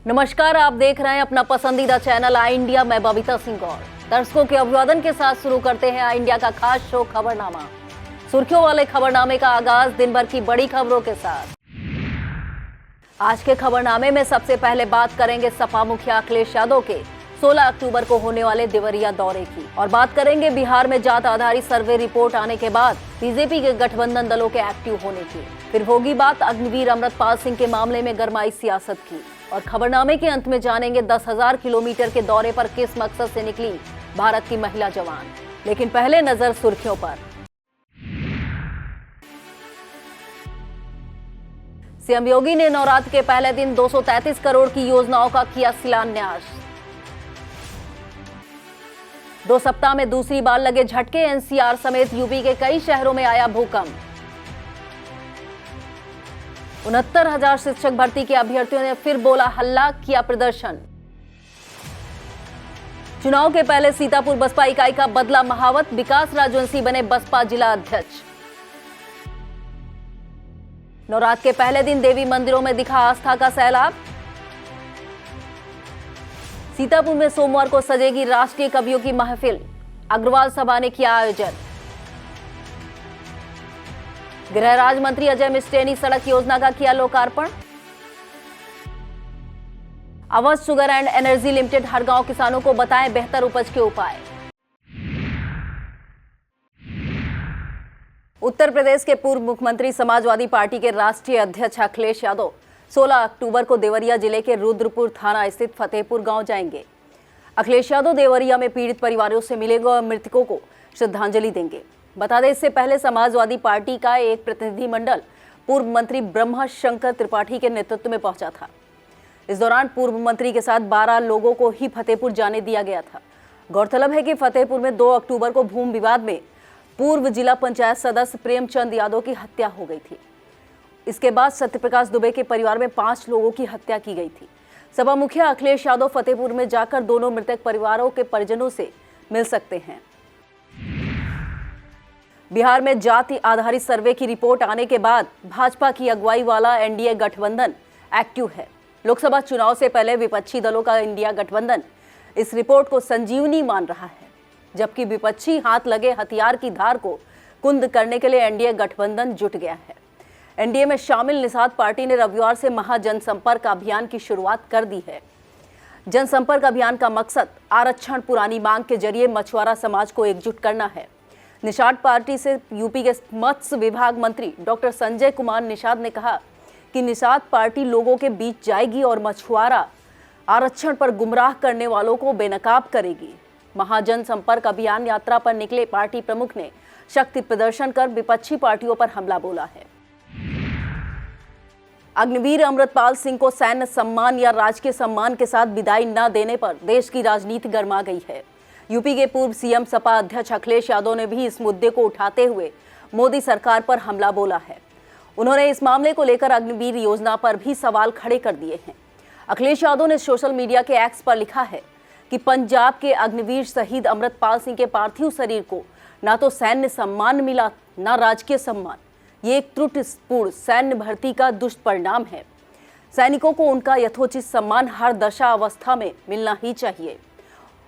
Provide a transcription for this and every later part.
नमस्कार, आप देख रहे हैं अपना पसंदीदा चैनल आई इंडिया। मैं बबीता सिंह गौर। दर्शकों के अभिवादन के साथ शुरू करते हैं आई इंडिया का खास शो खबरनामा। सुर्खियों वाले खबरनामे का आगाज दिन भर की बड़ी खबरों के साथ। आज के खबरनामे में सबसे पहले बात करेंगे सपा मुखिया अखिलेश यादव के 16 अक्टूबर को होने वाले देवरिया दौरे की, और बात करेंगे बिहार में जात आधारित सर्वे रिपोर्ट आने के बाद बीजेपी के गठबंधन दलों के एक्टिव होने की। फिर होगी बात अग्निवीर अमृतपाल सिंह के मामले में गरमाई सियासत की, और खबरनामे के अंत में जानेंगे 10,000 किलोमीटर के दौरे पर किस मकसद से निकली भारत की महिला जवान। लेकिन पहले नजर सुर्खियों पर। सीएम योगी ने नवरात्र के पहले दिन 233 करोड़ की योजनाओं का किया शिलान्यास। 2 सप्ताह में दूसरी बार लगे झटके, एनसीआर समेत यूपी के कई शहरों में आया भूकंप। 69,000 शिक्षक भर्ती के अभ्यर्थियों ने फिर बोला हल्ला, किया प्रदर्शन। चुनाव के पहले सीतापुर बसपा इकाई का बदला महावत, विकास राजवंशी बने बसपा जिला अध्यक्ष। नवरात्र के पहले दिन देवी मंदिरों में दिखा आस्था का सैलाब। सीतापुर में सोमवार को सजेगी राष्ट्रीय कवियों की महफिल, अग्रवाल सभा ने किया आयोजन। गृह राज्य मंत्री अजय मिस्टेनी सड़क योजना का किया लोकार्पण। Awadh sugar and energy limited हर गांव किसानों को बताएं बेहतर उपज के उपाय। उत्तर प्रदेश के पूर्व मुख्यमंत्री समाजवादी पार्टी के राष्ट्रीय अध्यक्ष अखिलेश यादव 16 अक्टूबर को देवरिया जिले के रुद्रपुर थाना स्थित फतेहपुर गांव जाएंगे। अखिलेश यादव देवरिया में पीड़ित परिवारों से मिलेंगे और मृतकों को श्रद्धांजलि देंगे। बता दें, इससे पहले समाजवादी पार्टी का एक प्रतिनिधिमंडल पूर्व मंत्री ब्रह्मा शंकर त्रिपाठी के नेतृत्व में पहुंचा था। इस दौरान पूर्व मंत्री के साथ 12 लोगों को ही फतेहपुर जाने दिया गया था। गौरतलब है कि फतेहपुर में 2 अक्टूबर को भूमि विवाद में पूर्व जिला पंचायत सदस्य प्रेमचंद यादव की हत्या हो गई थी। इसके बाद सत्यप्रकाश दुबे के परिवार में 5 लोगों की हत्या की गई थी। सपा मुखिया अखिलेश यादव फतेहपुर में जाकर दोनों मृतक परिवारों के परिजनों से मिल सकते हैं। बिहार में जाति आधारित सर्वे की रिपोर्ट आने के बाद भाजपा की अगुवाई वाला एनडीए गठबंधन एक्टिव है। लोकसभा चुनाव से पहले विपक्षी दलों का इंडिया गठबंधन इस रिपोर्ट को संजीवनी मान रहा है, जबकि विपक्षी हाथ लगे हथियार की धार को कुंद करने के लिए एनडीए गठबंधन जुट गया है। एनडीए में शामिल निषाद पार्टी ने रविवार से महाजनसंपर्क अभियान की शुरुआत कर दी है। जनसंपर्क अभियान का मकसद आरक्षण पुरानी मांग के जरिए मछुआरा समाज को एकजुट करना है। निषाद पार्टी से यूपी के मत्स्य विभाग मंत्री डॉक्टर संजय कुमार निषाद ने कहा कि निषाद पार्टी लोगों के बीच जाएगी और मछुआरा आरक्षण पर गुमराह करने वालों को बेनकाब करेगी। महाजन संपर्क अभियान यात्रा पर निकले पार्टी प्रमुख ने शक्ति प्रदर्शन कर विपक्षी पार्टियों पर हमला बोला है। अग्निवीर अमृतपाल सिंह को सैन्य सम्मान या राजकीय सम्मान के साथ विदाई न देने पर देश की राजनीति गर्मा गई है। यूपी के पूर्व सीएम सपा अध्यक्ष अखिलेश यादव ने भी इस मुद्दे को उठाते हुए मोदी सरकार पर हमला बोला है। उन्होंने इस मामले को लेकर अग्निवीर योजना पर भी सवाल खड़े कर दिए हैं। अखिलेश यादव ने सोशल मीडिया के एक्स पर लिखा है कि पंजाब के अग्निवीर शहीद अमृतपाल सिंह के पार्थिव शरीर को ना तो सैन्य सम्मान मिला, ना राजकीय सम्मान। ये एक त्रुटिपूर्ण सैन्य भर्ती का दुष्परिणाम है। सैनिकों को उनका यथोचित सम्मान हर दशा अवस्था में मिलना ही चाहिए।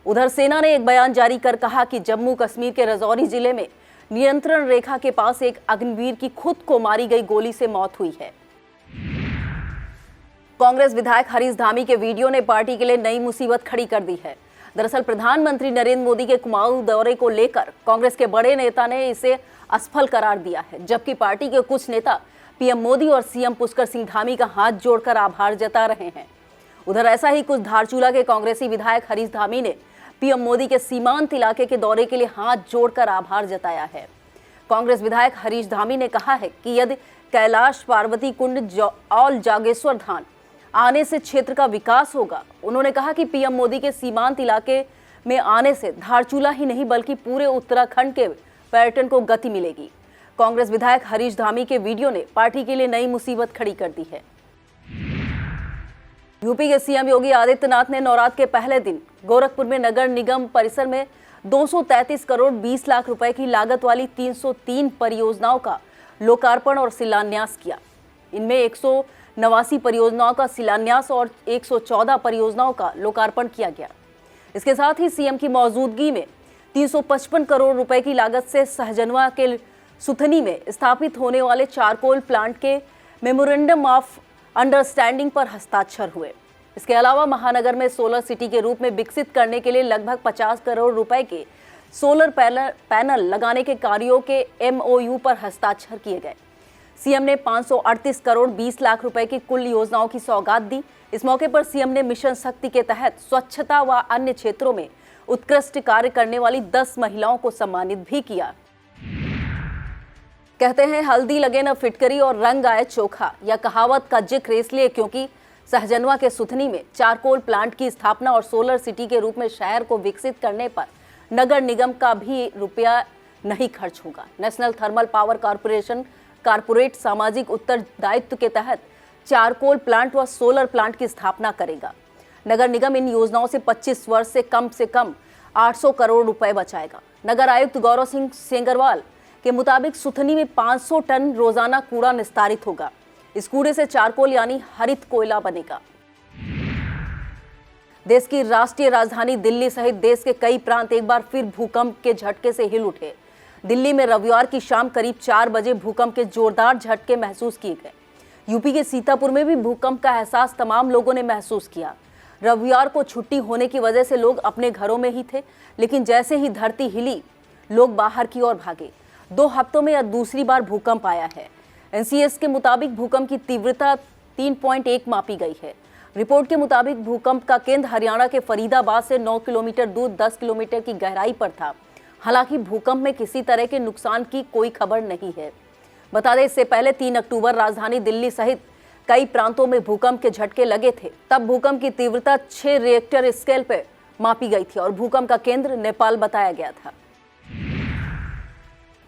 उधर सेना ने एक बयान जारी कर कहा कि जम्मू कश्मीर के राजौरी जिले में नियंत्रण रेखा के पास एक अग्निवीर की खुद को मारी गई गोली से मौत हुई है। कांग्रेस विधायक हरीश धामी के वीडियो ने पार्टी के लिए नई मुसीबत खड़ी कर दी है। दरअसल प्रधानमंत्री नरेंद्र मोदी के कुमाऊं दौरे को लेकर कांग्रेस के बड़े नेता ने इसे असफल करार दिया है, जबकि पार्टी के कुछ नेता पीएम मोदी और सीएम पुष्कर सिंह धामी का हाथ जोड़कर आभार जता रहे हैं। उधर ऐसा ही कुछ धारचूला के कांग्रेसी विधायक हरीश धामी ने पीएम मोदी के सीमांत इलाके के दौरे के लिए हाथ जोड़कर आभार जताया है। कांग्रेस विधायक हरीश धामी ने कहा है कि यदि कैलाश पार्वती कुंड और जागेश्वर धाम आने से क्षेत्र का विकास होगा। उन्होंने कहा कि पीएम मोदी के सीमांत इलाके में आने से धारचूला ही नहीं बल्कि पूरे उत्तराखंड के पर्यटन को गति मिलेगी। कांग्रेस विधायक हरीश धामी के वीडियो ने पार्टी के लिए नई मुसीबत खड़ी कर दी है। यूपी के सीएम योगी आदित्यनाथ ने नवरात्र के पहले दिन गोरखपुर में नगर निगम परिसर में 233 करोड़ 20 लाख रुपए की लागत वाली 303 परियोजनाओं का लोकार्पण और शिलान्यास किया। इनमें 89 परियोजनाओं का शिलान्यास और 114 परियोजनाओं का लोकार्पण किया गया। इसके साथ ही सीएम की मौजूदगी में 355 करोड़ रुपए की लागत से सहजनवा के सुथनी में स्थापित होने वाले चारकोल प्लांट के मेमोरेंडम ऑफ अंडरस्टैंडिंग पर हस्ताक्षर हुए। इसके अलावा महानगर में सोलर सिटी के रूप में विकसित करने के लिए लगभग 50 करोड़ रुपए के सोलर पैनल लगाने के कार्यों के MOU पर हस्ताक्षर किए गए। सीएम ने 538 करोड़ 20 लाख रुपए की कुल योजनाओं की सौगात दी। इस मौके पर सीएम ने मिशन शक्ति के तहत स्वच्छता व अन्य क्षेत्रों में उत्कृष्ट कार्य करने वाली 10 महिलाओं को सम्मानित भी किया। कहते हैं हल्दी लगे न फिटकरी और रंग आए चोखा। यह कहावत का जिक्र इसलिए क्योंकि सहजनवा के सुथनी में चारकोल प्लांट की स्थापना और सोलर सिटी के रूप में शहर को विकसित करने पर नगर निगम का भी रुपया नहीं खर्च होगा। National thermal power corporation corporate सामाजिक उत्तरदायित्व के तहत चारकोल प्लांट व सोलर प्लांट की स्थापना करेगा। नगर निगम इन योजनाओं से 25 वर्ष से कम 800 करोड़ रुपए बचाएगा। नगर आयुक्त गौरव सिंह सेंगरवाल के मुताबिक सुथनी में 500 टन रोजाना कूड़ा निस्तारित होगा। इस कूड़े से चारकोल यानी हरित कोयला बनेगा। देश की राष्ट्रीय राजधानी दिल्ली सहित देश के कई प्रांत एक बार फिर भूकंप के झटके से हिल उठे। दिल्ली में रविवार की शाम करीब 4 बजे भूकंप के जोरदार झटके महसूस किए गए। यूपी के सीतापुर में भी भूकंप का एहसास तमाम लोगों ने महसूस किया। रविवार को छुट्टी होने की वजह से लोग अपने घरों में ही थे, लेकिन जैसे ही धरती हिली लोग बाहर की ओर भागे। 2 हफ्तों में यह दूसरी बार भूकंप आया है। NCS के मुताबिक भूकंप की तीव्रता 3.1 मापी गई है। रिपोर्ट के मुताबिक भूकंप का केंद्र हरियाणा के फरीदाबाद से 9 किलोमीटर दूर 10 किलोमीटर की गहराई पर था। हालांकि भूकंप में किसी तरह के नुकसान की कोई खबर नहीं है। बता दें, इससे पहले 3 अक्टूबर राजधानी दिल्ली सहित कई प्रांतों में भूकंप के झटके लगे थे। तब भूकंप की तीव्रता 6 रिएक्टर स्केल पर मापी गई थी और भूकंप का केंद्र नेपाल बताया गया था।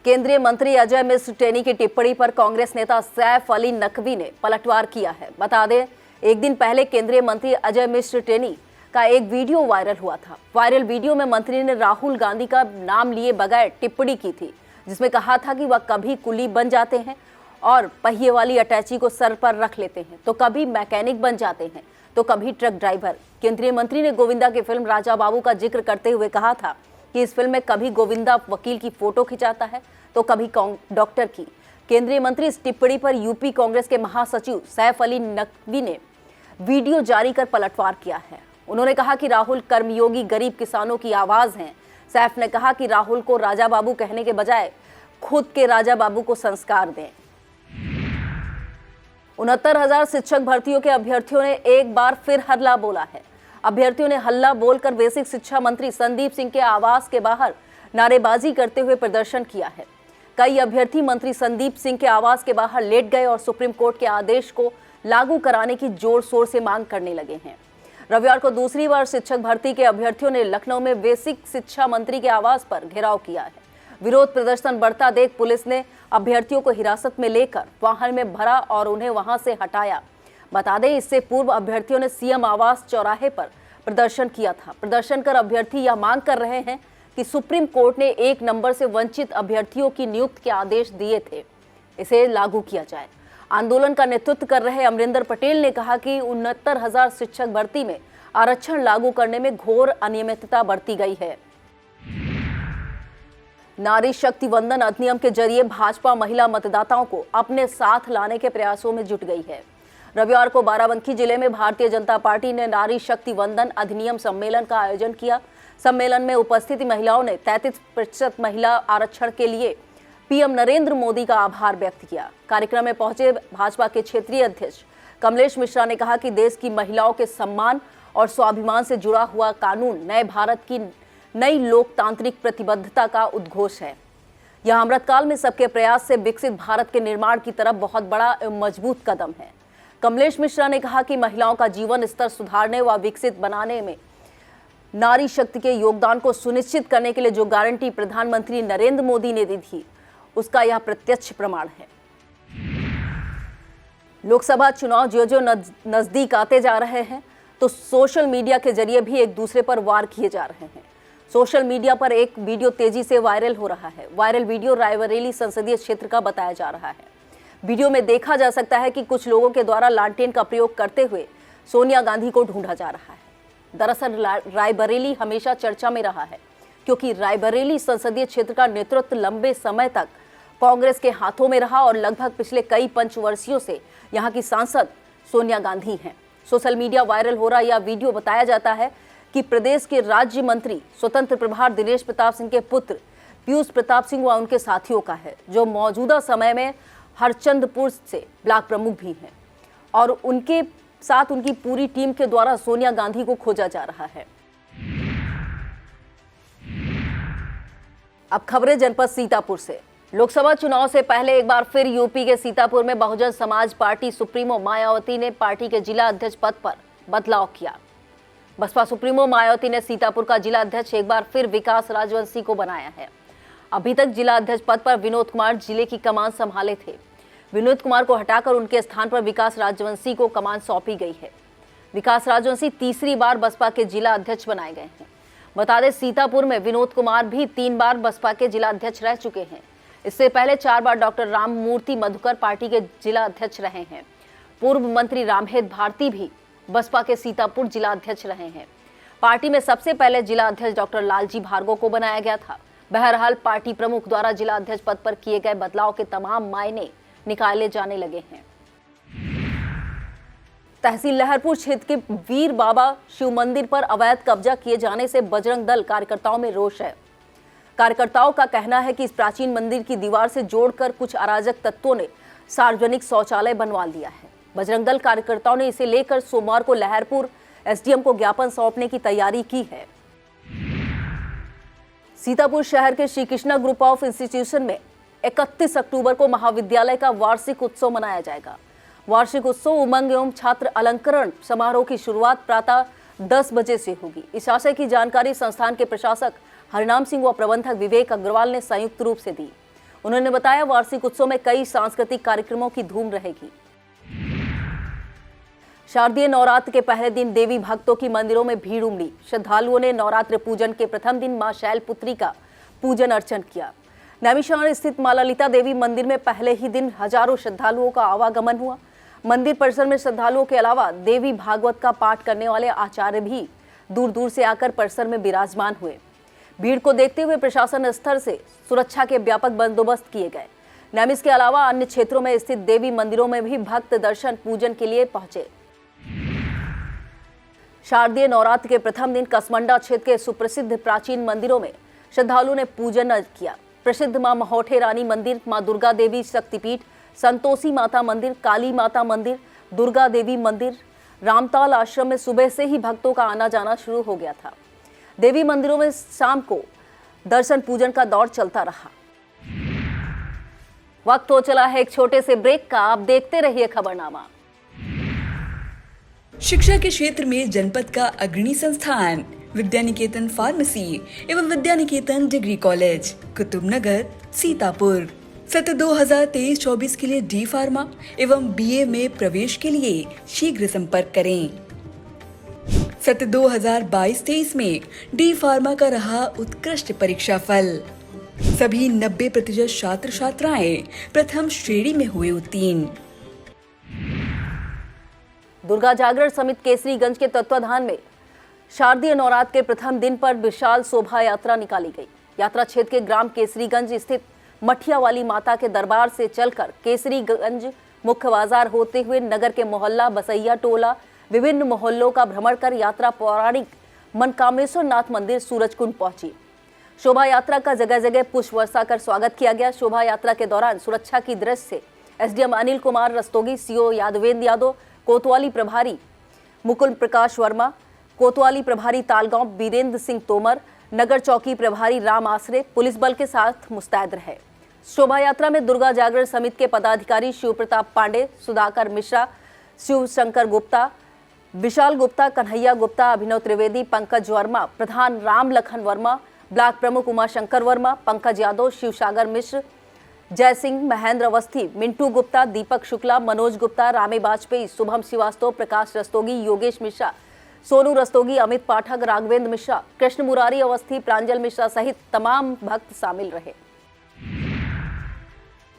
केंद्रीय मंत्री अजय मिश्र टेनी की टिप्पणी पर कांग्रेस नेता सैफ अली नकवी ने पलटवार किया है। बता दें, एक दिन पहले केंद्रीय मंत्री अजय मिश्र टेनी का एक वीडियो वायरल हुआ था। वायरल वीडियो में मंत्री ने राहुल गांधी का नाम लिए बगैर टिप्पणी की थी, जिसमें कहा था कि वह कभी कुली बन जाते हैं और पहिए वाली अटैची को सर पर रख लेते हैं, तो कभी मैकेनिक बन जाते हैं, तो कभी ट्रक ड्राइवर। केंद्रीय मंत्री ने गोविंदा की फिल्म राजा बाबू का जिक्र करते हुए कहा था कि इस फिल्म में कभी गोविंदा वकील की फोटो खिंचाता है तो कभी डॉक्टर की। केंद्रीय मंत्री इस टिप्पणी पर यूपी कांग्रेस के महासचिव सैफ अली नकवी ने वीडियो जारी कर पलटवार किया है। उन्होंने कहा कि राहुल कर्मयोगी गरीब किसानों की आवाज हैं। सैफ ने कहा कि राहुल को राजा बाबू कहने के बजाय खुद के राजा बाबू को संस्कार दें। 69,000 शिक्षक भर्तियों के अभ्यर्थियों ने एक बार फिर हल्ला बोला है। अभ्यर्थियों ने हल्ला बोलकर बेसिक शिक्षा मंत्री संदीप सिंह के आवास के बाहर नारेबाजी करते हुए प्रदर्शन किया है। कई अभ्यर्थी मंत्री संदीप सिंह के आवास के बाहर लेट गए और सुप्रीम कोर्ट के आदेश को लागू कराने की जोर शोर से मांग करने लगे हैं। रविवार को दूसरी बार शिक्षक भर्ती के अभ्यर्थियों ने लखनऊ में बेसिक शिक्षा मंत्री के आवास पर घेराव किया है। विरोध प्रदर्शन बढ़ता देख पुलिस ने अभ्यर्थियों को हिरासत में लेकर वाहन में भरा और उन्हें वहां से हटाया। बता दें, इससे पूर्व अभ्यर्थियों ने सीएम आवास चौराहे पर प्रदर्शन किया था। प्रदर्शन कर अभ्यर्थी यह मांग कर रहे हैं कि सुप्रीम कोर्ट ने 1 नंबर से वंचित अभ्यर्थियों की नियुक्ति के आदेश दिए थे, इसे लागू किया जाए। आंदोलन का नेतृत्व कर रहे अमरिंदर पटेल ने कहा कि 69,000 शिक्षक भर्ती में आरक्षण लागू करने में घोर अनियमितता बरती गई है। नारी शक्ति वंदन अधिनियम के जरिए भाजपा महिला मतदाताओं को अपने साथ लाने के प्रयासों में जुट गई है। रविवार को बाराबंकी जिले में भारतीय जनता पार्टी ने नारी शक्ति वंदन अधिनियम सम्मेलन का आयोजन किया। सम्मेलन में उपस्थित महिलाओं ने 33% महिला आरक्षण के लिए पीएम नरेंद्र मोदी का आभार व्यक्त किया। कार्यक्रम में पहुंचे भाजपा के क्षेत्रीय अध्यक्ष कमलेश मिश्रा ने कहा कि देश की महिलाओं के सम्मान और स्वाभिमान से जुड़ा हुआ कानून नए भारत की नई लोकतांत्रिक प्रतिबद्धता का उद्घोष है। यह अमृतकाल में सबके प्रयास से विकसित भारत के निर्माण की तरफ बहुत बड़ा एवं मजबूत कदम है। कमलेश मिश्रा ने कहा कि महिलाओं का जीवन स्तर सुधारने व विकसित बनाने में नारी शक्ति के योगदान को सुनिश्चित करने के लिए जो गारंटी प्रधानमंत्री नरेंद्र मोदी ने दी थी, उसका यह प्रत्यक्ष प्रमाण है। लोकसभा चुनाव जो नजदीक आते जा रहे हैं, तो सोशल मीडिया के जरिए भी एक दूसरे पर वार किए जा रहे हैं। सोशल मीडिया पर एक वीडियो तेजी से वायरल हो रहा है। वायरल वीडियो रायबरेली संसदीय क्षेत्र का बताया जा रहा है। वीडियो में देखा जा सकता है कि कुछ लोगों के द्वारा लालटेन का प्रयोग करते हुए सोनिया गांधी को ढूंढा जा रहा है। दरअसल रायबरेली हमेशा चर्चा में रहा है क्योंकि रायबरेली संसदीय क्षेत्र का नेतृत्व लंबे समय तक कांग्रेस के हाथों में रहा और लगभग पिछले कई पंचवर्षीयों से यहाँ की सांसद सोनिया गांधी हैं। सोशल मीडिया वायरल हो रहा यह वीडियो बताया जाता है कि प्रदेश के राज्य मंत्री स्वतंत्र प्रभार दिनेश प्रताप सिंह के पुत्र पीयूष प्रताप सिंह व उनके साथियों का है, जो मौजूदा समय में हरचंदपुर से ब्लॉक प्रमुख भी हैं और उनके साथ उनकी पूरी टीम के द्वारा सोनिया गांधी को खोजा जा रहा है। अब खबरें जनपद सीतापुर से। लोकसभा चुनाव से पहले एक बार फिर यूपी के सीतापुर में बहुजन समाज पार्टी सुप्रीमो मायावती ने पार्टी के जिला अध्यक्ष पद पर बदलाव किया। बसपा सुप्रीमो मायावती ने सीतापुर का जिला अध्यक्ष एक बार फिर विकास राजवंशी को बनाया है। अभी तक जिला अध्यक्ष पद पर विनोद कुमार जिले की कमान संभाले थे। विनोद कुमार को हटाकर उनके स्थान पर विकास राजवंशी को कमान सौंपी गई है। विकास राजवंशी तीसरी बार बसपा के जिला अध्यक्ष बनाए गए हैं। बता दें, सीतापुर में विनोद कुमार भी 3 बार बसपा के जिला अध्यक्ष रह चुके हैं। इससे पहले 4 बार डॉक्टर राम मूर्ति मधुकर पार्टी के जिला अध्यक्ष रहे हैं। पूर्व मंत्री रामहेत भारती भी बसपा के सीतापुर जिला अध्यक्ष रहे हैं। पार्टी में सबसे पहले जिला अध्यक्ष डॉक्टर लालजी भार्गव को बनाया गया था। बहरहाल पार्टी प्रमुख द्वारा जिला अध्यक्ष पद पर किए गए बदलाव के तमाम मायने निकाले जाने लगे हैं। तहसील लहरपुर क्षेत्र के वीर बाबा शिव मंदिर पर अवैध कब्जा किए जाने से बजरंग दल कार्यकर्ताओं में रोष है। कार्यकर्ताओं का कहना है कि इस प्राचीन मंदिर की दीवार से जोड़कर कुछ अराजक तत्वों ने सार्वजनिक शौचालय बनवा लिया है। बजरंग दल कार्यकर्ताओं ने इसे लेकर सोमवार को लहरपुर एसडीएम को ज्ञापन सौंपने की तैयारी की है। सीतापुर शहर के Shri Krishna group of institution में 31 अक्टूबर को महाविद्यालय का वार्षिक उत्सव मनाया जाएगा। वार्षिक उत्सव उमंग एवं छात्र अलंकरण समारोह की शुरुआत प्रातः 10 बजे से होगी। इस आशय की जानकारी संस्थान के प्रशासक हरनाम सिंह व प्रबंधक विवेक अग्रवाल ने संयुक्त रूप से दी। उन्होंने बताया, वार्षिक उत्सव में कई सांस्कृतिक कार्यक्रमों की धूम रहेगी। शारदीय नवरात्र के पहले दिन देवी भक्तों की मंदिरों में भीड़ उमड़ी। श्रद्धालुओं ने नवरात्र पूजन के प्रथम दिन मां शैलपुत्री का पूजन अर्चन किया। नैमिषारण्य स्थित मां ललिता देवी मंदिर में पहले ही दिन हजारों श्रद्धालुओं का आवागमन हुआ। मंदिर परिसर में श्रद्धालुओं के अलावा देवी भागवत का पाठ करने वाले आचार्य भी दूर दूर से आकर परिसर में विराजमान हुए। भीड़ को देखते हुए प्रशासन स्तर से सुरक्षा के व्यापक बंदोबस्त किए गए। नैमिष के अलावा अन्य क्षेत्रों में स्थित देवी मंदिरों में भी भक्त दर्शन पूजन के लिए पहुंचे। शारदीय नवरात्र के प्रथम दिन कसमंडा क्षेत्र के सुप्रसिद्ध प्राचीन मंदिरों में श्रद्धालुओं ने पूजन किया। प्रसिद्ध मां महोठे रानी मंदिर, मां दुर्गा देवी शक्तिपीठ, संतोषी माता मंदिर, काली माता मंदिर, दुर्गा देवी मंदिर, रामताल आश्रम में सुबह से ही भक्तों का आना जाना शुरू हो गया था। देवी मंदिरों में शाम को दर्शन पूजन का दौर चलता रहा। वक्त हो चला है एक छोटे से ब्रेक का। आप देखते रहिए खबरनामा। शिक्षा के क्षेत्र में जनपद का अग्रणी संस्थान विद्यानिकेतन फार्मेसी एवं विद्यानिकेतन डिग्री कॉलेज, कुतुबनगर, सीतापुर। सत्र 2023-24 के लिए डी फार्मा एवं बीए में प्रवेश के लिए शीघ्र संपर्क करें। सत्र 2022-23 में डी फार्मा का रहा उत्कृष्ट परीक्षा फल। सभी 90% छात्र छात्राएं प्रथम श्रेणी में हुए उत्तीर्ण। दुर्गा जागरण समिति केसरीगंज के तत्वाधान में शारदीय नवरात्र के प्रथम दिन पर विशाल शोभा यात्रा निकाली गई। यात्रा क्षेत्र के ग्राम केसरीगंज स्थित मठिया वाली माता के दरबार से चलकर केसरीगंज मुख्य बाजार होते हुए नगर के मोहल्ला बसैया टोला विभिन्न मोहल्लों का भ्रमण कर यात्रा पौराणिक मनकामेश्वर नाथ मंदिर सूरजकुंड पहुंची। शोभा यात्रा का जगह जगह पुष्प वर्षा कर स्वागत किया गया। शोभा यात्रा के दौरान सुरक्षा की दृष्टि से एसडीएम अनिल कुमार रस्तोगी, सीओ यादवेंद्र यादव, कोतवाली प्रभारी मुकुल प्रकाश वर्मा, कोतवाली प्रभारी तालगांव बीरेंद्र सिंह तोमर, नगर चौकी प्रभारी राम आसरे पुलिस बल के साथ मुस्तैद रहे। शोभा यात्रा में दुर्गा जागरण समिति के पदाधिकारी शिव प्रताप पांडे, सुधाकर मिश्रा, शिव शंकर गुप्ता, विशाल गुप्ता, कन्हैया गुप्ता, अभिनव त्रिवेदी, पंकज वर्मा, प्रधान राम लखन वर्मा, ब्लॉक प्रमुख उमा शंकर वर्मा, पंकज यादव, शिव सागर मिश्र, जय सिंह, महेंद्र अवस्थी, मिंटू गुप्ता, दीपक शुक्ला, मनोज गुप्ता, रामे वाजपेयी, शुभम श्रीवास्तव, प्रकाश रस्तोगी, योगेश मिश्रा, सोनू रस्तोगी, अमित पाठक, राघवेंद्र मिश्रा, कृष्ण मुरारी अवस्थी, प्रांजल मिश्रा सहित तमाम भक्त शामिल रहे।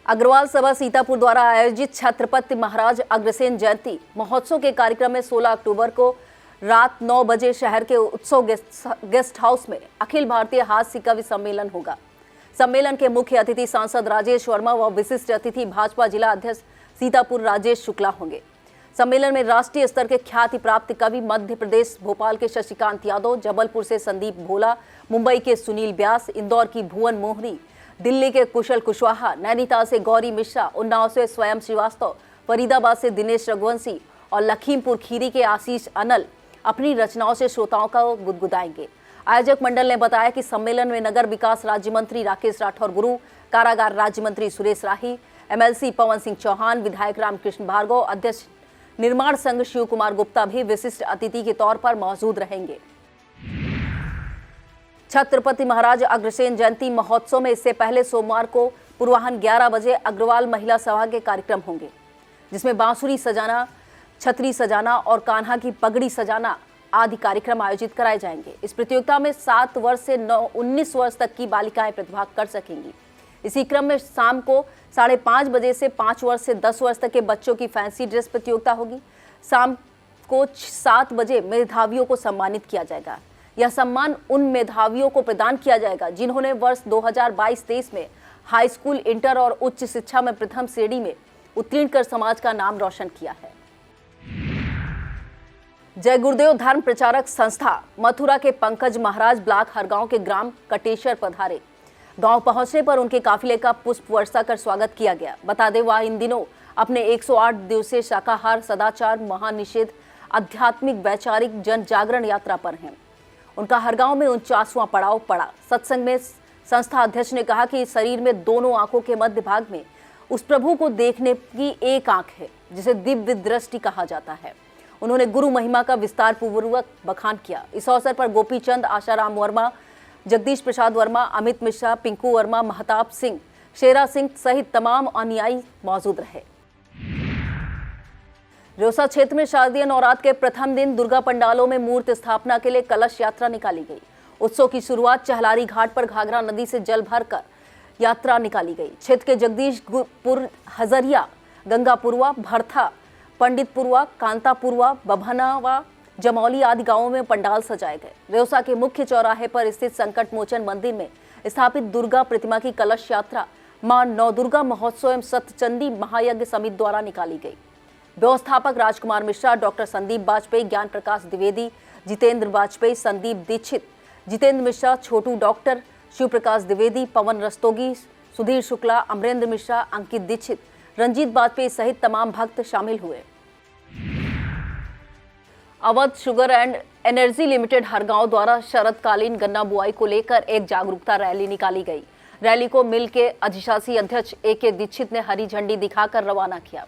अग्रवाल सभा सीतापुर द्वारा आयोजित छत्रपति महाराज अग्रसेन जयंती महोत्सव के कार्यक्रम में 16 अक्टूबर को रात 9 बजे शहर के उत्सव गेस्ट हाउस में अखिल भारतीय हास्य कवि सम्मेलन होगा। सम्मेलन के मुख्य अतिथि सांसद राजेश वर्मा व विशिष्ट अतिथि भाजपा जिला अध्यक्ष सीतापुर राजेश शुक्ला होंगे। सम्मेलन में राष्ट्रीय स्तर के ख्याति प्राप्त कवि मध्य प्रदेश भोपाल के शशिकांत यादव, जबलपुर से संदीप भोला, मुंबई के सुनील व्यास, इंदौर की भुवन मोहरी, दिल्ली के कुशल कुशवाहा, नैनीताल से गौरी मिश्रा, उन्नाव से स्वयं श्रीवास्तव, फरीदाबाद से दिनेश रघुवंशी और लखीमपुर खीरी के आशीष अनल अपनी रचनाओं से श्रोताओं का गुदगुदाएंगे। आयोजक मंडल ने बताया कि सम्मेलन में नगर विकास राज्य मंत्री राकेश राठौर गुरु, कारागार राज्य मंत्री सुरेश राही, एमएलसी पवन सिंह चौहान, विधायक रामकृष्ण भार्गव, अध्यक्ष निर्माण संघ शिव कुमार गुप्ता भी विशिष्ट अतिथि के तौर पर मौजूद रहेंगे। छत्रपति महाराज अग्रसेन जयंती महोत्सव में इससे पहले सोमवार को पूर्वाह्न 11 बजे अग्रवाल महिला सभा के कार्यक्रम होंगे, जिसमें बांसुरी सजाना, छतरी सजाना और कान्हा की पगड़ी सजाना आदि कार्यक्रम आयोजित कराए जाएंगे। इस प्रतियोगिता में 7 वर्ष से 19 वर्ष तक की बालिकाएं प्रतिभाग कर सकेंगी। इसी क्रम में शाम को 5:30 बजे से 5 वर्ष से 10 वर्ष तक के बच्चों की फैंसी ड्रेस प्रतियोगिता होगी। शाम को 7 बजे मेधावियों को सम्मानित किया जाएगा। यह सम्मान उन मेधावियों को प्रदान किया जाएगा जिन्होंने वर्ष 2022-23 में हाई स्कूल, इंटर और उच्च शिक्षा में प्रथम श्रेणी में उत्तीर्ण कर समाज का नाम रोशन किया है। जय गुरुदेव धर्म प्रचारक संस्था मथुरा के पंकज महाराज ब्लॉक हरगांव के ग्राम कटेश्वर पधारे। गांव पहुंचने पर उनके काफिले का पुष्प वर्षा कर स्वागत किया गया। बता दें, वह इन दिनों अपने 108 दिवसीय शाकाहार, सदाचार, महानिषेध, आध्यात्मिक वैचारिक जन जागरण यात्रा पर हैं। उनका हरगांव में 49वां पड़ाव पड़ा। सत्संग में संस्था अध्यक्ष ने कहा कि शरीर में दोनों आंखों के मध्य भाग में उस प्रभु को देखने की एक आंख है जिसे दिव्य दृष्टि कहा जाता है। उन्होंने गुरु महिमा का विस्तार पूर्वक बखान किया। इस अवसर पर गोपी चंद, आशाराम वर्मा, जगदीश प्रसाद वर्मा, अमित मिश्रा, पिंकू वर्मा, महताब सिंह, शेरा सिंह सहित तमाम अनुयायी मौजूद रहे। रोसा क्षेत्र में शारदीय नवरात्र के प्रथम दिन दुर्गा पंडालों में मूर्ति स्थापना के लिए कलश यात्रा निकाली गई। उत्सव की शुरुआत चहलारी घाट पर घाघरा नदी से जल भरकर यात्रा निकाली गई। क्षेत्र के जगदीशपुर, हजरिया, गंगापुरवा, भरथा, पंडितपुरवा, कांतापुरवा, बभनावा, जमौली आदि गांवों में पंडाल सजाए गए। रेउसा के मुख्य चौराहे पर स्थित संकट मोचन मंदिर में स्थापित दुर्गा प्रतिमा की कलश यात्रा मां नवदुर्गा महोत्सव एवं सतचंडी महायज्ञ समिति द्वारा निकाली गई। व्यवस्थापक राजकुमार मिश्रा, डॉक्टर संदीप वाजपेयी, ज्ञान प्रकाश द्विवेदी, जितेंद्र वाजपेयी, संदीप दीक्षित, जितेंद्र मिश्रा, छोटू डॉक्टर, शिव प्रकाश द्विवेदी, पवन रस्तोगी, सुधीर शुक्ला, अमरेंद्र मिश्रा, अंकित दीक्षित, रंजीत वाजपेयी सहित तमाम भक्त शामिल हुए। Awadh sugar and energy limited Hargaon द्वारा शरदकालीन गन्ना बुआई को लेकर एक जागरूकता रैली निकाली गई। रैली को मिल के अधिशासी अध्यक्ष AK दीक्षित ने हरी झंडी दिखाकर रवाना किया।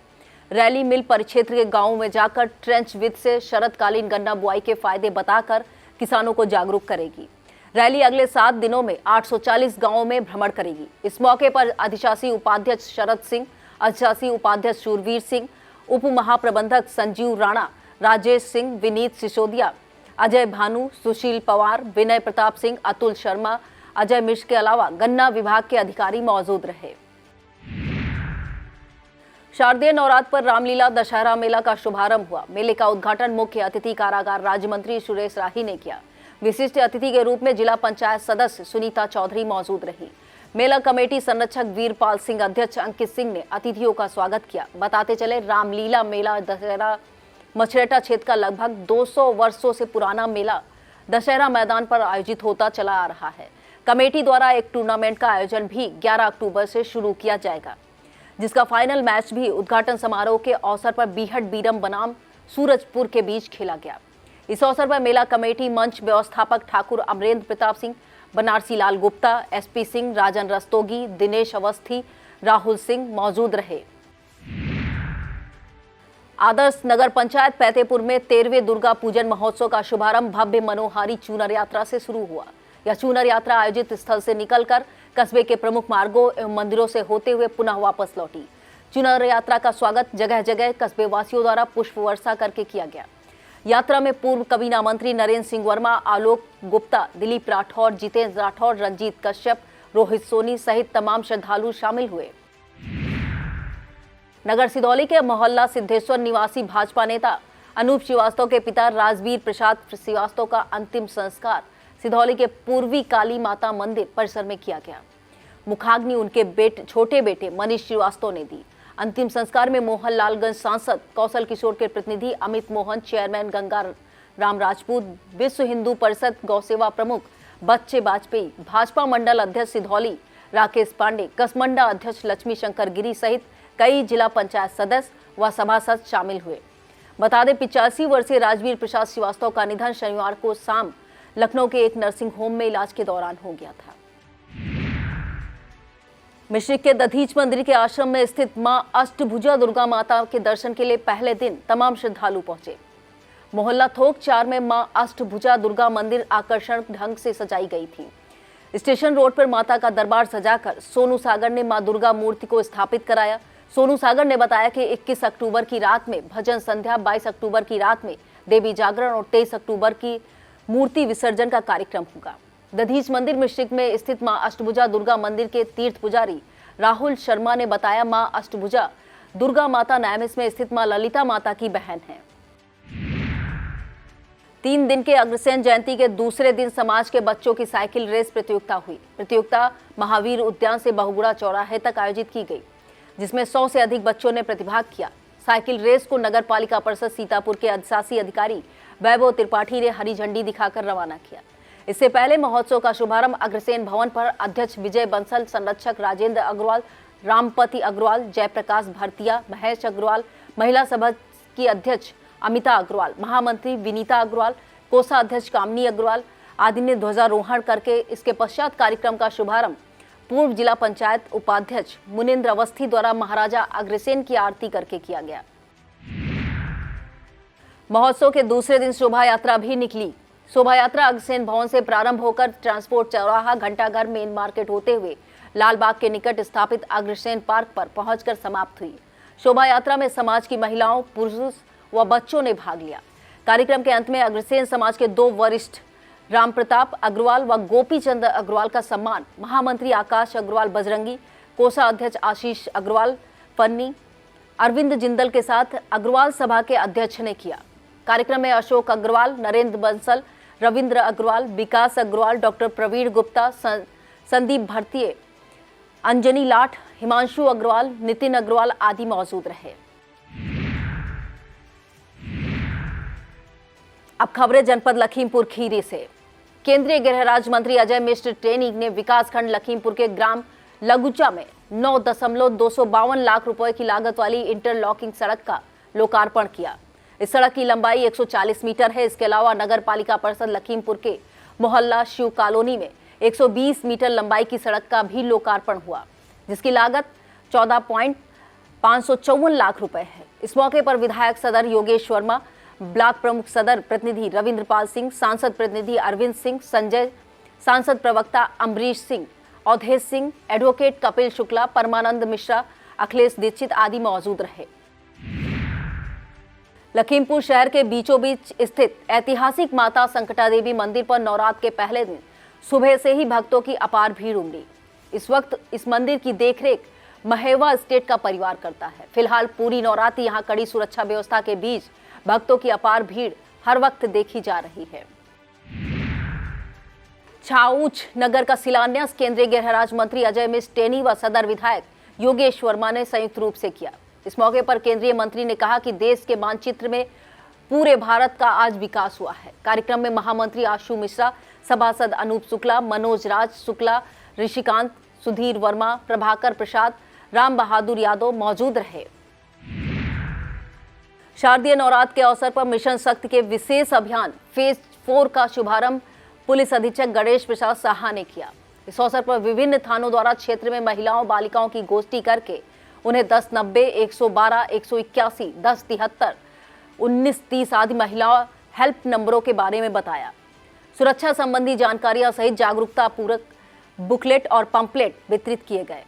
रैली मिल परिक्षेत्र के गांवों में जाकर ट्रेंच विद से शरदकालीन गन्ना बुआई के फायदे बताकर किसानों को जागरूक करेगी। रैली अगले 7 दिनों में 840 गांवों में भ्रमण करेगी। इस मौके पर अधिशासी उपाध्यक्ष शरद सिंह, अधिशासी उपाध्यक्ष शूरवीर सिंह, उप महाप्रबंधक संजीव राणा, राजेश सिंह, विनीत सिसोदिया, अजय भानु, सुशील पवार, विनय प्रताप सिंह, अतुल शर्मा, अजय मिश्र के अलावा गन्ना विभाग के अधिकारी मौजूद रहे। शारदीय नवरात्र पर रामलीला दशहरा मेला का शुभारंभ हुआ। मेले का उद्घाटन मुख्य अतिथि कारागार राज्य मंत्री सुरेश राही ने किया। विशिष्ट अतिथि के रूप में जिला पंचायत सदस्य सुनीता चौधरी मौजूद रही। मेला कमेटी संरक्षक वीरपाल सिंह, अध्यक्ष अंकित सिंह ने अतिथियों का स्वागत किया। बताते चले, रामलीला मेला दशहरा मछरेटा क्षेत्र का लगभग 200 वर्षों से पुराना मेला दशहरा मैदान पर आयोजित होता चला आ रहा है। कमेटी द्वारा एक टूर्नामेंट का आयोजन भी 11 अक्टूबर से शुरू किया जाएगा, जिसका फाइनल मैच भी उद्घाटन समारोह के अवसर पर बीहट बीरम बनाम सूरजपुर के बीच खेला गया। इस अवसर पर मेला कमेटी मंच व्यवस्थापक ठाकुर अमरेंद्र प्रताप सिंह, बनारसी लाल गुप्ता, SP सिंह, राजन रस्तोगी, दिनेश अवस्थी, राहुल सिंह मौजूद रहे। आदर्श नगर पंचायत फतेहपुर में 13वें दुर्गा पूजन महोत्सव का शुभारंभ भव्य मनोहारी चूनर यात्रा से शुरू हुआ। यह चूनर यात्रा आयोजित स्थल से निकलकर कस्बे के प्रमुख मार्गों एवं मंदिरों से होते हुए पुनः वापस लौटी। चूनर यात्रा का स्वागत जगह जगह कस्बे वासियों द्वारा पुष्प वर्षा करके किया गया। यात्रा में पूर्व कबीना मंत्री नरेंद्र सिंह वर्मा, आलोक गुप्ता, दिलीप राठौर, जितेंद्र राठौर, रंजीत कश्यप, रोहित सोनी सहित तमाम श्रद्धालु शामिल हुए। नगर सिधौली के मोहल्ला सिद्धेश्वर निवासी भाजपा नेता अनूप श्रीवास्तव के पिता राजवीर प्रसाद श्रीवास्तव का अंतिम संस्कार सिधौली के पूर्वी काली माता मंदिर परिसर में किया गया। मुखाग्नि उनके छोटे बेटे मनीष श्रीवास्तव ने दी। अंतिम संस्कार में मोहनलालगंज सांसद कौशल किशोर के प्रतिनिधि अमित मोहन, चेयरमैन गंगा राम राजपूत, विश्व हिंदू परिषद गौसेवा प्रमुख बच्चे वाजपेयी, भाजपा मंडल अध्यक्ष सिधौली राकेश पांडे, कसमंडा अध्यक्ष लक्ष्मी शंकर गिरी सहित कई जिला पंचायत सदस्य व सभासद शामिल हुए। बता दें 85 वर्षीय राजवीर प्रसाद श्रीवास्तव का निधन शनिवार को शाम लखनऊ के एक नर्सिंग होम में इलाज के दौरान हो गया था। मिश्रिक के दधीच मंदिर के आश्रम में स्थित मां अष्टभुजा दुर्गा माता के दर्शन के लिए पहले दिन तमाम श्रद्धालु पहुंचे। मोहल्ला थोक 4 में मां अष्टभुजा दुर्गा मंदिर आकर्षण ढंग से सजाई गई थी। स्टेशन रोड पर माता का दरबार सजाकर सोनू सागर ने मां दुर्गा मूर्ति को स्थापित कराया। सोनू सागर ने बताया कि 21 अक्टूबर की रात में भजन संध्या, 22 अक्टूबर की रात में देवी जागरण और 23 अक्टूबर की मूर्ति विसर्जन का कार्यक्रम होगा। दधीच मंदिर मिश्रिक में स्थित मां अष्टभुजा दुर्गा मंदिर के तीर्थ पुजारी राहुल शर्मा ने बताया, मां अष्टभुजा दुर्गा माता नैमिष में स्थित मां ललिता माता की बहन है। 3 दिन के अग्रसेन जयंती के दूसरे दिन समाज के बच्चों की साइकिल रेस प्रतियोगिता हुई। प्रतियोगिता महावीर उद्यान से बहुगुड़ा चौराहे तक आयोजित की गई, जिसमें 100 से अधिक बच्चों ने प्रतिभाग किया। साइकिल रेस को नगर पालिका परिषद सीतापुर के अधिशासी अधिकारी वैभव त्रिपाठी ने हरी झंडी दिखाकर रवाना किया। इससे पहले महोत्सव का शुभारंभ अग्रसेन भवन पर अध्यक्ष विजय बंसल, संरक्षक राजेंद्र अग्रवाल, रामपति अग्रवाल, जयप्रकाश भरतिया, महेश अग्रवाल, महिला सभा की अध्यक्ष अमिता अग्रवाल, महामंत्री विनीता अग्रवाल, कोषाध्यक्ष कामनी अग्रवाल आदि ने ध्वजारोहण करके इसके पश्चात कार्यक्रम का शुभारंभ पूर्व जिला पंचायत उपाध्यक्ष मुनिंद्र अवस्थी द्वारा महाराजा अग्रसेन की आरती करके किया गया। महोत्सव के दूसरे दिन शोभा यात्रा भी निकली। शोभा यात्रा अग्रसेन भवन से प्रारंभ होकर ट्रांसपोर्ट चौराहा, घंटाघर, मेन मार्केट होते हुए लालबाग के निकट स्थापित अग्रसेन पार्क पर पहुंचकर समाप्त हुई। शोभा यात्रा में समाज की महिलाओं, पुरुष व बच्चों ने भाग लिया। कार्यक्रम के अंत में अग्रसेन समाज के 2 वरिष्ठ राम प्रताप अग्रवाल व गोपी चंद अग्रवाल का सम्मान महामंत्री आकाश अग्रवाल बजरंगी, कोषाध्यक्ष आशीष अग्रवाल पन्नी, अरविंद जिंदल के साथ अग्रवाल सभा के अध्यक्ष ने किया। कार्यक्रम में अशोक अग्रवाल, नरेंद्र बंसल, रविंद्र अग्रवाल, विकास अग्रवाल, डॉक्टर प्रवीण गुप्ता, संदीप भरतीय, अंजनी लाठ, हिमांशु अग्रवाल, नितिन अग्रवाल आदि मौजूद रहे। अब खबरें जनपद लखीमपुर खीरी से। केंद्रीय गृह राज्य मंत्री अजय मिश्र टेनी ने विकासखंड लखीमपुर के ग्राम लगुचा में 9.252 लाख रुपए की लागत वाली इंटरलॉकिंग सड़क का लोकार्पण किया। इस सड़क की लंबाई 140 मीटर है। इसके अलावा नगर पालिका परिषद लखीमपुर के मोहल्ला शिव कॉलोनी में 120 मीटर लंबाई की सड़क का भी लोकार्पण हुआ, जिसकी लागत 14.554 लाख रुपए है। इस मौके पर विधायक सदर योगेश वर्मा, ब्लॉक प्रमुख सदर प्रतिनिधि रविंद्रपाल सिंह, सांसद प्रतिनिधि अरविंद सिंह, संजय, सांसद प्रवक्ता अम्बरीश सिंह, अवधेश सिंह, एडवोकेट कपिल शुक्ला, परमानंद मिश्रा, अखिलेश दीक्षित आदि मौजूद रहे। लखीमपुर शहर के बीचों बीच स्थित ऐतिहासिक माता संकटा देवी मंदिर पर नवरात्र के पहले दिन सुबह से ही भक्तों की अपार भीड़ उमड़ी। इस वक्त इस मंदिर की देखरेख महेवा स्टेट का परिवार करता है। फिलहाल पूरी नवरात्रि यहाँ कड़ी सुरक्षा व्यवस्था के बीच भक्तों की अपार भीड़ हर वक्त देखी जा रही है। छाऊच नगर का शिलान्यास केंद्रीय गृह राज्य मंत्री अजय मिश्र टेनी व सदर विधायक योगेश वर्मा ने संयुक्त रूप से किया। इस मौके पर केंद्रीय मंत्री ने कहा कि देश के मानचित्र में पूरे भारत का आज विकास हुआ है। कार्यक्रम में महामंत्री आशु मिश्रा, सभासद अनूप शुक्ला, मनोज राज शुक्ला, ऋषिकांत, सुधीर वर्मा, प्रभाकर प्रसाद, राम बहादुर यादव मौजूद रहे। शारदीय नवरात्र के अवसर पर मिशन शक्ति के विशेष अभियान फेज 4 का शुभारंभ पुलिस अधीक्षक गणेश प्रसाद साहा ने किया। इस अवसर पर विभिन्न थानों द्वारा क्षेत्र में महिलाओं बालिकाओं की गोष्ठी करके उन्हें 1090, 112, 181, 1073, 1930 आदि महिला हेल्प नंबरों के बारे में बताया। सुरक्षा संबंधी जानकारियां सहित जागरूकता पूरक बुकलेट और पंपलेट वितरित किए गए।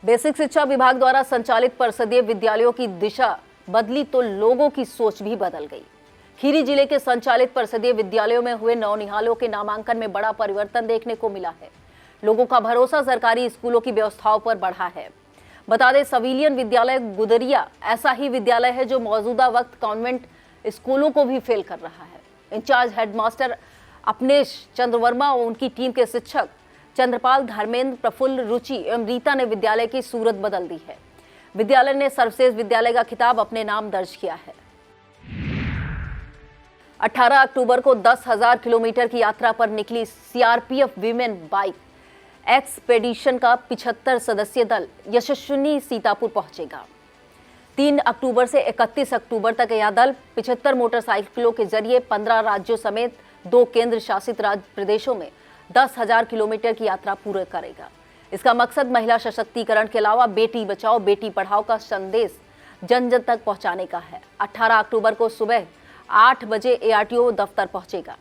बेसिक शिक्षा विभाग द्वारा संचालित परिषदीय विद्यालयों की दिशा बदली तो लोगों की सोच भी बदल गई। खीरी जिले के संचालित परिषदीय विद्यालयों में हुए नवनिहालों के नामांकन में बड़ा परिवर्तन देखने को मिला है। लोगों का भरोसा सरकारी स्कूलों की व्यवस्थाओं पर बढ़ा है। बता दें, सिविलियन विद्यालय गुदरिया ऐसा ही विद्यालय है जो मौजूदा वक्त कॉन्वेंट स्कूलों को भी फेल कर रहा है। इंचार्ज हेडमास्टर अपनेश चंद्र वर्मा और उनकी टीम के शिक्षक चंद्रपाल, धर्मेंद्र, प्रफुल्ल, रुचि एवं रीता ने विद्यालय की सूरत बदल दी है। विद्यालय ने सर्वश्रेष्ठ विद्यालय का खिताब अपने नाम दर्ज किया है। 18 अक्टूबर को 10,000 किलोमीटर की यात्रा पर निकली सीआरपीएफ वीमेन बाइक एक्सपेडिशन का 75 सदस्यीय दल यशस्विनी सीतापुर पहुंचेगा। 3 अक्टूबर से 31 अक्टूबर तक यह दल 75 मोटरसाइकिलों के जरिए 15 राज्यों समेत 2 केंद्र शासित राज्य प्रदेशों में 10,000 किलोमीटर की यात्रा पूरी करेगा। इसका मकसद महिला सशक्तिकरण के अलावा बेटी बचाओ बेटी पढ़ाओ का संदेश जन जन तक पहुंचाने का है। 18 अक्टूबर को सुबह 8 बजे एआरटीओ दफ्तर पहुंचेगा।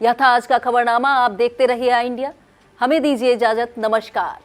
यह था आज का खबरनामा। आप देखते रहिए इंडिया। हमें दीजिए इजाजत। नमस्कार।